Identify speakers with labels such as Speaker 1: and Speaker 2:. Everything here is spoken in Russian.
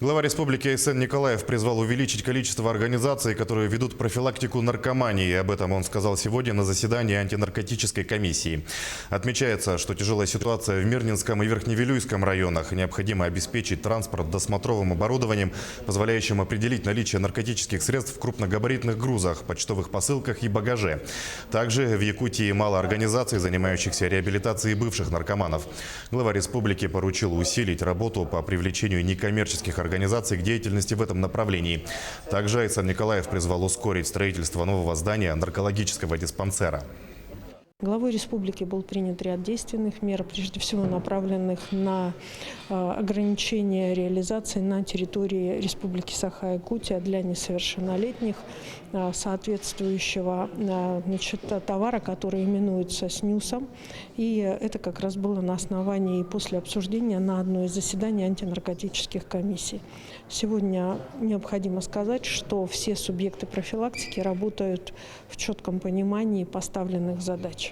Speaker 1: Глава республики Айсен Николаев призвал увеличить количество организаций, которые ведут профилактику наркомании. Об этом он сказал сегодня на заседании антинаркотической комиссии. Отмечается, что тяжелая ситуация в Мирнинском и Верхневилюйском районах. Необходимо обеспечить транспорт досмотровым оборудованием, позволяющим определить наличие наркотических средств в крупногабаритных грузах, почтовых посылках и багаже. Также в Якутии мало организаций, занимающихся реабилитацией бывших наркоманов. Глава республики поручил усилить работу по привлечению некоммерческих организаций к деятельности в этом направлении. Также Айсен Николаев призвал ускорить строительство нового здания наркологического диспансера.
Speaker 2: Главой республики был принят ряд действенных мер, прежде всего направленных на ограничение реализации на территории Республики Саха-Якутия для несовершеннолетних соответствующего товара, который именуется снюсом. И это как раз было на основании и после обсуждения на одной из заседаний антинаркотических комиссий. Сегодня необходимо сказать, что все субъекты профилактики работают в четком понимании поставленных задач.